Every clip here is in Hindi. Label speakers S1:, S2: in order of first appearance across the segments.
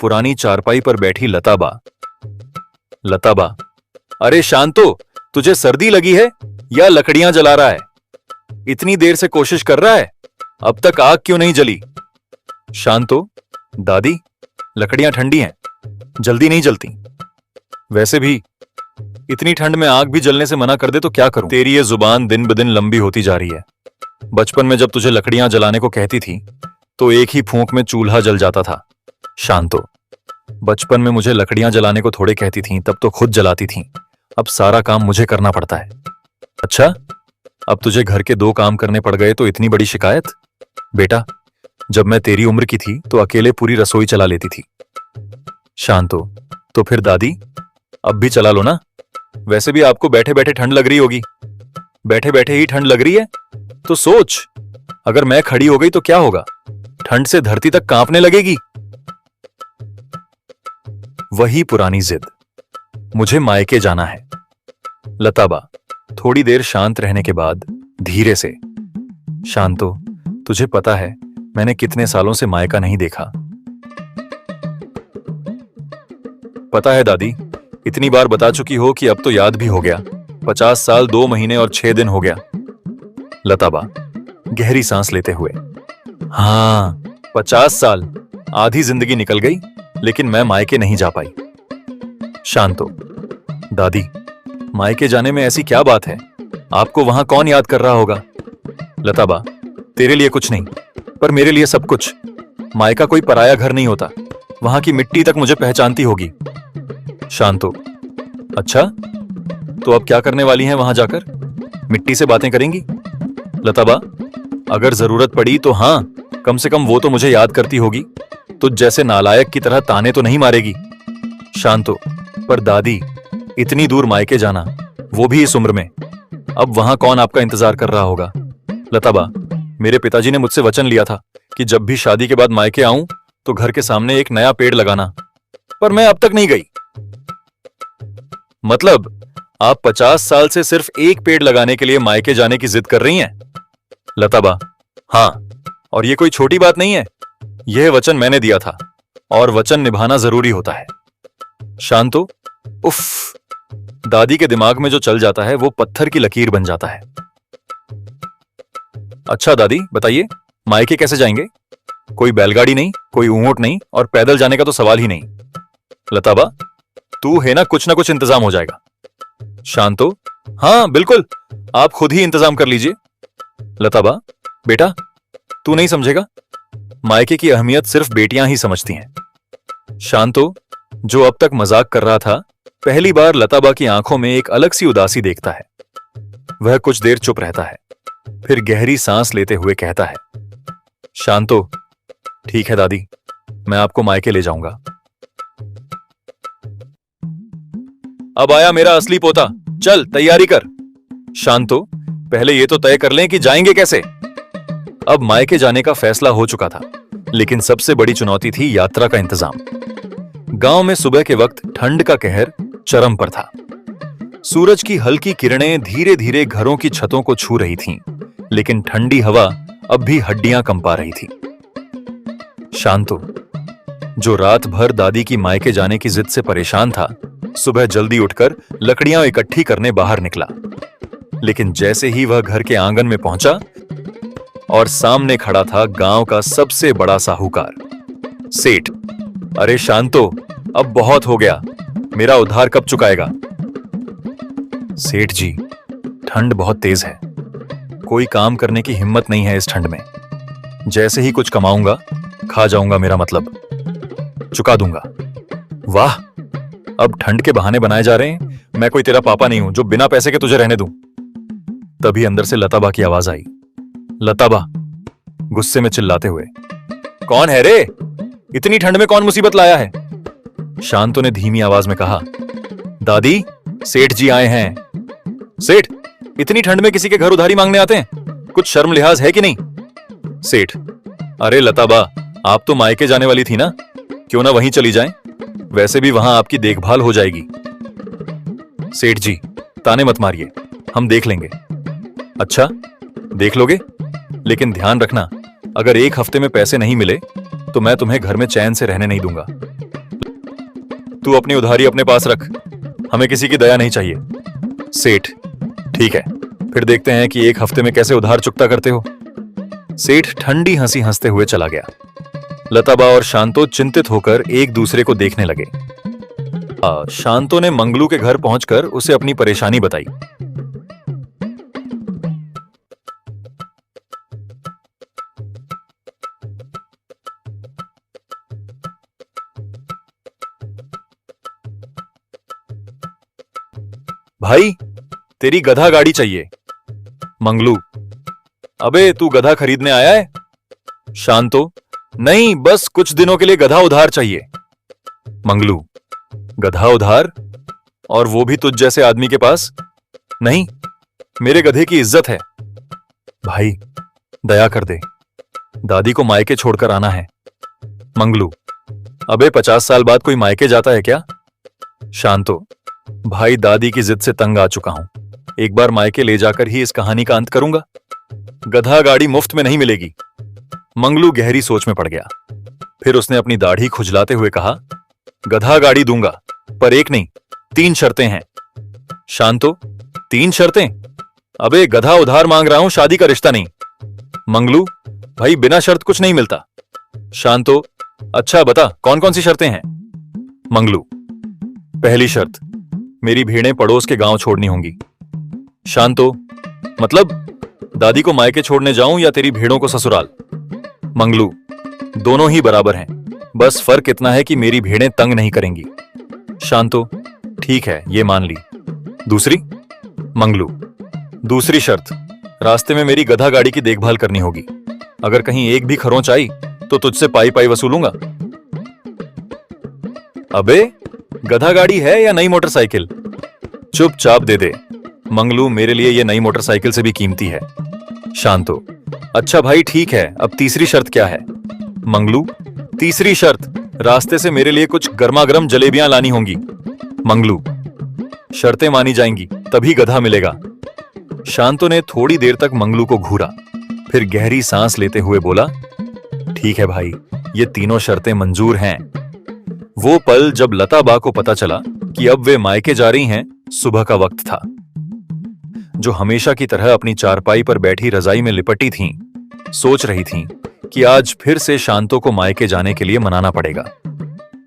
S1: पुरानी चारपाई पर बैठी लताबा। लताबा, अरे शांतो, तुझे सर्दी लगी है या लकड़ियां जला रहा है? इतनी देर से कोशिश कर रहा है, अब तक आग क्यों नहीं जली? शांतो, दादी, लकड़ियां ठंडी हैं, जल्दी नहीं जलती। वैसे भी इतनी ठंड में आग भी जलने से मना कर दे तो क्या करूं? तेरी ये जुबान दिन ब दिन लंबी होती जा रही है। बचपन में जब तुझे लकड़ियां जलाने को कहती थी तो एक ही फूंक में चूल्हा जल जाता था। शांतो, बचपन में मुझे लकड़ियां जलाने को थोड़े कहती थीं, तब तो खुद जलाती थीं। अब सारा काम मुझे करना पड़ता है। अच्छा, अब तुझे घर के 2 काम करने पड़ गए तो इतनी बड़ी शिकायत? बेटा, जब मैं तेरी उम्र की थी तो अकेले पूरी रसोई चला लेती थी। शांतो, तो फिर दादी, अब भी चला लो ना। वैसे भी आपको बैठे बैठे ठंड लग रही होगी। बैठे बैठे ही ठंड लग रही है तो सोच, अगर मैं खड़ी हो गई तो क्या होगा? ठंड से धरती तक कांपने लगेगी। वही पुरानी जिद, मुझे मायके जाना है। लताबा थोड़ी देर शांत रहने के बाद धीरे से, शांतो, तुझे पता है मैंने कितने सालों से मायका नहीं देखा? पता है दादी, इतनी बार बता चुकी हो कि अब तो याद भी हो गया। 50 साल 2 महीने और 6 दिन हो गया। लताबा गहरी सांस लेते हुए, हाँ, 50 साल, आधी जिंदगी निकल गई, लेकिन मैं मायके नहीं जा पाई। शांतो, दादी, मायके जाने में ऐसी क्या बात है? आपको वहां कौन याद कर रहा होगा? लताबा, तेरे लिए कुछ नहीं, पर मेरे लिए सब कुछ। मायका कोई पराया घर नहीं होता, वहां की मिट्टी तक मुझे पहचानती होगी। शांतो, अच्छा, तो अब क्या करने वाली हैं वहां जाकर? मिट्टी से बातें करेंगी? लताबा, अगर जरूरत पड़ी तो हां, कम से कम वो तो मुझे याद करती होगी। तो जैसे नालायक की तरह ताने तो नहीं मारेगी। शांतो, पर दादी, इतनी दूर मायके जाना, वो भी इस उम्र में, अब वहां कौन आपका इंतजार कर रहा होगा? लताबा, मेरे पिताजी ने मुझसे वचन लिया था कि जब भी शादी के बाद मायके आऊं तो घर के सामने एक नया पेड़ लगाना, पर मैं अब तक नहीं गई। मतलब आप 50 साल से सिर्फ एक पेड़ लगाने के लिए मायके जाने की जिद कर रही हैं? लताबा, हां, और ये कोई छोटी बात नहीं है। यह वचन मैंने दिया था और वचन निभाना जरूरी होता है। शांतो, उफ, दादी के दिमाग में जो चल जाता है वो पत्थर की लकीर बन जाता है। अच्छा दादी, बताइए, मायके कैसे जाएंगे? कोई बैलगाड़ी नहीं, कोई ऊंट नहीं, और पैदल जाने का तो सवाल ही नहीं। लताबा, तू है ना कुछ इंतजाम हो जाएगा। शांतो, हां बिल्कुल, आप खुद ही इंतजाम कर लीजिए। लताबा, बेटा, तू नहीं समझेगा, मायके की अहमियत सिर्फ बेटियां ही समझती हैं। शांतो, जो अब तक मजाक कर रहा था, पहली बार लताबा की आंखों में एक अलग सी उदासी देखता है। वह कुछ देर चुप रहता है, फिर गहरी सांस लेते हुए कहता है, शांतो, ठीक है दादी, मैं आपको मायके ले जाऊंगा। अब आया मेरा असली पोता, चल तैयारी कर। शांतो, पहले ये तो तय कर लें कि जाएंगे कैसे। अब मायके जाने का फैसला हो चुका था, लेकिन सबसे बड़ी चुनौती थी यात्रा का इंतजाम। गांव में सुबह के वक्त ठंड का कहर चरम पर था। सूरज की हल्की किरणें धीरे धीरे घरों की छतों को छू रही थीं, लेकिन ठंडी हवा अब भी हड्डियां कंपा रही थी। शांतो, जो रात भर दादी की मायके जाने की जिद से परेशान था, सुबह जल्दी उठकर लकड़ियां इकट्ठी करने बाहर निकला। लेकिन जैसे ही वह घर के आंगन में पहुंचा और सामने खड़ा था गांव का सबसे बड़ा साहूकार, सेठ। अरे शांतो, अब बहुत हो गया, मेरा उधार कब चुकाएगा? सेठ जी, ठंड बहुत तेज है, कोई काम करने की हिम्मत नहीं है इस ठंड में। जैसे ही कुछ कमाऊंगा खा जाऊंगा, मेरा मतलब चुका दूंगा। वाह, अब ठंड के बहाने बनाए जा रहे हैं। मैं कोई तेरा पापा नहीं हूं जो बिना पैसे के तुझे रहने दूं। तभी अंदर से लताबा की आवाज आई। लताबा गुस्से में चिल्लाते हुए, कौन है रे? इतनी ठंड में कौन मुसीबत लाया है? शांतो ने धीमी आवाज में कहा, दादी, सेठ जी आए हैं। सेठ, इतनी ठंड में किसी के घर उधारी मांगने आते हैं? कुछ शर्म लिहाज है कि नहीं? सेठ, अरे लताबा, आप तो मायके जाने वाली थी ना, क्यों ना वहीं चली जाएं? वैसे भी वहां आपकी देखभाल हो जाएगी। सेठ जी, ताने मत मारिए, हम देख लेंगे। अच्छा, देख लोगे? लेकिन ध्यान रखना, अगर 1 हफ्ते में पैसे नहीं मिले तो मैं तुम्हें घर में चैन से रहने नहीं दूंगा। तू अपनी उधारी अपने पास रख, हमें किसी की दया नहीं चाहिए। सेठ, ठीक है, फिर देखते हैं कि एक हफ्ते में कैसे उधार चुकता करते हो। सेठ ठंडी हंसी हंसते हुए चला गया। लताबा और शांतो चिंतित होकर एक दूसरे को देखने लगे। शांतो ने मंगलू के घर पहुंचकर उसे अपनी परेशानी बताई। भाई, तेरी गधा गाड़ी चाहिए। मंगलू, अबे तू गधा खरीदने आया है? शांतो, नहीं, बस कुछ दिनों के लिए गधा उधार चाहिए। मंगलू, गधा उधार? और वो भी तुझ जैसे आदमी के पास? नहीं, मेरे गधे की इज्जत है। भाई, दया कर दे, दादी को मायके छोड़कर आना है। मंगलू, अबे 50 साल बाद कोई मायके जाता है क्या? शांतो, भाई दादी की जिद से तंग आ चुका हूं, एक बार मायके ले जाकर ही इस कहानी का अंत करूंगा। गधा गाड़ी मुफ्त में नहीं मिलेगी। मंगलू गहरी सोच में पड़ गया। फिर उसने अपनी दाढ़ी खुजलाते हुए कहा, गधा गाड़ी दूंगा, पर एक नहीं, 3 शर्तें हैं। शांतो, 3 शर्तें? अबे गधा उधार मांग रहा हूं, शादी का रिश्ता नहीं। मंगलू, भाई बिना शर्त कुछ नहीं मिलता। शांतो, अच्छा बता कौन कौन सी शर्तें हैं? मंगलू, पहली शर्त, मेरी भेड़ें पड़ोस के गांव छोड़नी होंगी। शांतो, मतलब दादी को मायके छोड़ने जाऊं या तेरी भेड़ों को ससुराल? मंगलू, दोनों ही बराबर हैं, बस फर्क इतना है कि मेरी भेड़ें तंग नहीं करेंगी। शांतो, ठीक है, ये मान ली। दूसरी? मंगलू, दूसरी शर्त, रास्ते में मेरी गधा गाड़ी की देखभाल करनी होगी, अगर कहीं एक भी खरोंच आई तो तुझसे पाई पाई वसूलूंगा। अबे गधा गाड़ी है या नई मोटरसाइकिल? चुपचाप दे दे। मंगलू, मेरे लिए ये नई मोटरसाइकिल से भी कीमती है। शांतो, अच्छा भाई ठीक है, अब तीसरी शर्त क्या है? मंगलू, तीसरी शर्त, रास्ते से मेरे लिए कुछ गर्मा गर्म जलेबियां लानी होंगी। मंगलू, शर्तें मानी जाएंगी, तभी गधा मिलेगा। शांतो ने थोड़ी देर तक मंगलू को घूरा, फिर गहरी सांस लेते हुए बोला, ठीक है भाई, ये तीनों शर्तें मंजूर हैं। वो पल जब लताबा को पता चला कि अब वे मायके जा रही हैं, सुबह का वक्त था। जो हमेशा की तरह अपनी चारपाई पर बैठी रजाई में लिपटी थीं, सोच रही थीं कि आज फिर से शांतो को मायके जाने के लिए मनाना पड़ेगा।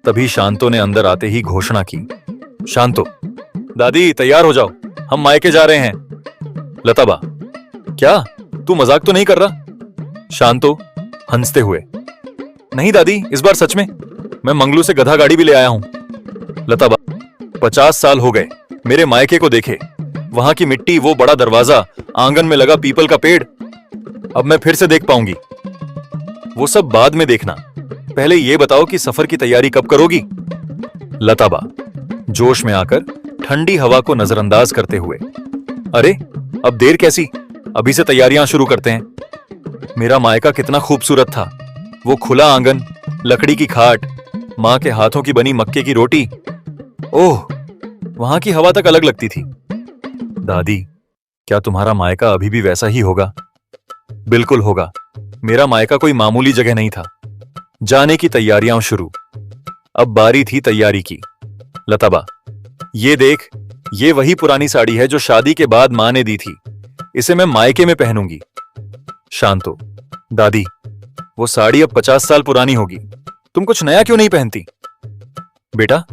S1: तभी शांतो ने अंदर आते ही घोषणा की, शांतो, दादी तैयार हो जाओ, हम मायके जा रहे हैं। लताबा, क्या तू मजाक तो नहीं कर रहा? शांतो हंसते हुए, नहीं दादी, इस बार सच में, मैं मंगलू से गधा गाड़ी भी ले आया हूं। लताबा, 50 साल हो गए मेरे मायके को देखे, वहां की मिट्टी, वो बड़ा दरवाजा, आंगन में लगा पीपल का पेड़, अब मैं फिर से देख पाऊंगी? वो सब बाद में देखना, पहले ये बताओ कि सफर की तैयारी कब करोगी? लताबा जोश में आकर ठंडी हवा को नजरअंदाज करते हुए, अरे अब देर कैसी, अभी से तैयारियां शुरू करते हैं। मेरा मायका कितना खूबसूरत था, वो खुला आंगन, लकड़ी की खाट, मां के हाथों की बनी मक्के की रोटी, ओह, वहां की हवा तक अलग लगती थी। दादी, क्या तुम्हारा मायका अभी भी वैसा ही होगा? बिल्कुल होगा, मेरा मायका कोई मामूली जगह नहीं था। जाने की तैयारियां शुरू। अब बारी थी तैयारी की। लताबा, ये देख, ये वही पुरानी साड़ी है जो शादी के बाद मां ने दी थी, इसे मैं मायके में पहनूंगी। शांतो, दादी, वो साड़ी अब 50 साल पुरानी होगी, तुम कुछ नया क्यों नहीं पहनती? बेटा,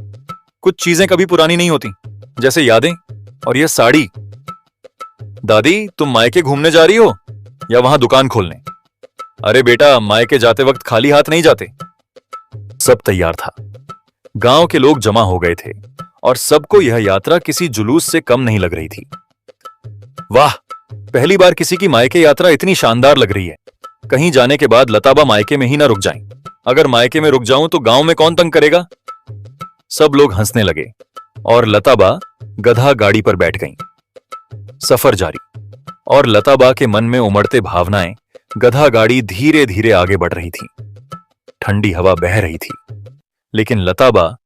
S1: कुछ चीजें कभी पुरानी नहीं होती, जैसे यादें और यह साड़ी। दादी, तुम मायके घूमने जा रही हो या वहां दुकान खोलने? अरे बेटा, मायके जाते वक्त खाली हाथ नहीं जाते। सब तैयार था, गांव के लोग जमा हो गए थे और सबको यह यात्रा किसी जुलूस से कम नहीं लग रही थी। वाह, पहली बार किसी की मायके यात्रा इतनी शानदार लग रही है। कहीं जाने के बाद लताबा मायके में ही ना रुक जाएं। अगर मायके में रुक जाऊं तो गांव में कौन तंग करेगा? सब लोग हंसने लगे और लताबा गधा गाड़ी पर बैठ गईं। सफर जारी, और लताबा के मन में उमड़ते भावनाएं, गधा गाड़ी धीरे धीरे आगे बढ़ रही थी। ठंडी हवा बह रही थी, लेकिन लताबा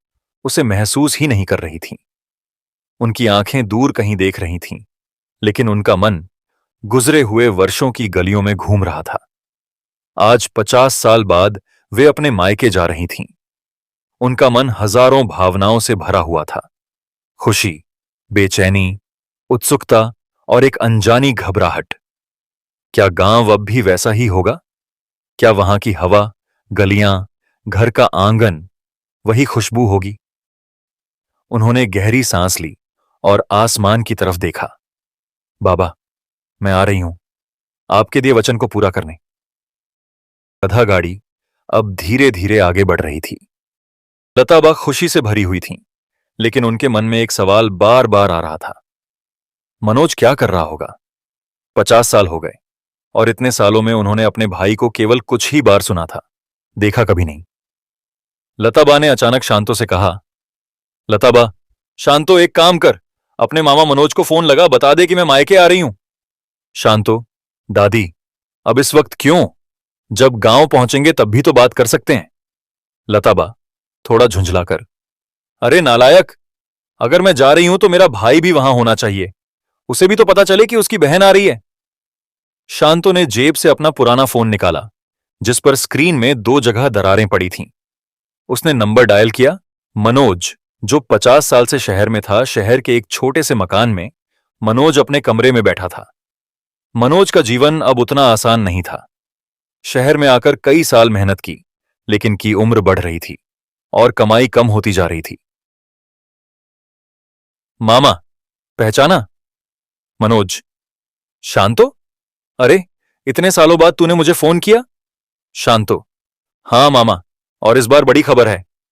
S1: उसे महसूस ही नहीं कर रही थी। उनकी आंखें दूर कहीं देख रही थीं, लेकिन उनका मन गुजरे हुए वर्षों की गलियों में घूम रहा था। आज 50 साल बाद वे अपने मायके जा रही थीं। उनका मन हजारों भावनाओं से भरा हुआ था। खुशी, बेचैनी, उत्सुकता और एक अनजानी घबराहट। क्या गांव अब भी वैसा ही होगा? क्या वहां की हवा, गलियां, घर का आंगन वही खुशबू होगी? उन्होंने गहरी सांस ली और आसमान की तरफ देखा। बाबा, मैं आ रही हूं, आपके दिए वचन को पूरा करने। गधा गाड़ी अब धीरे धीरे आगे बढ़ रही थी। लताबा खुशी से भरी हुई थीं, लेकिन उनके मन में एक सवाल बार बार आ रहा था। मनोज क्या कर रहा होगा? 50 साल हो गए और इतने सालों में उन्होंने अपने भाई को केवल कुछ ही बार सुना था, देखा कभी नहीं। लताबा ने अचानक शांतो से कहा, लताबा, शांतो एक काम कर, अपने मामा मनोज को फोन लगा, बता दे कि मैं मायके आ रही हूं। शांतो, दादी, अब इस वक्त क्यों? जब गांव पहुंचेंगे तब भी तो बात कर सकते हैं। लताबा थोड़ा झुंझलाकर, अरे नालायक, अगर मैं जा रही हूं तो मेरा भाई भी वहां होना चाहिए, उसे भी तो पता चले कि उसकी बहन आ रही है। शांतो ने जेब से अपना पुराना फोन निकाला, जिस पर स्क्रीन में 2 जगह दरारें पड़ी थीं। उसने नंबर डायल किया। मनोज, जो 50 साल से शहर में था, शहर के एक छोटे से मकान में मनोज अपने कमरे में बैठा था। मनोज का जीवन अब उतना आसान नहीं था। शहर में आकर कई साल मेहनत की, लेकिन की उम्र बढ़ रही थी और कमाई कम होती जा रही थी। मामा, पहचाना? मनोज, शांतो? अरे, इतने सालों बाद तूने मुझे फोन किया? शांतो, हां मामा, और इस बार बड़ी खबर है।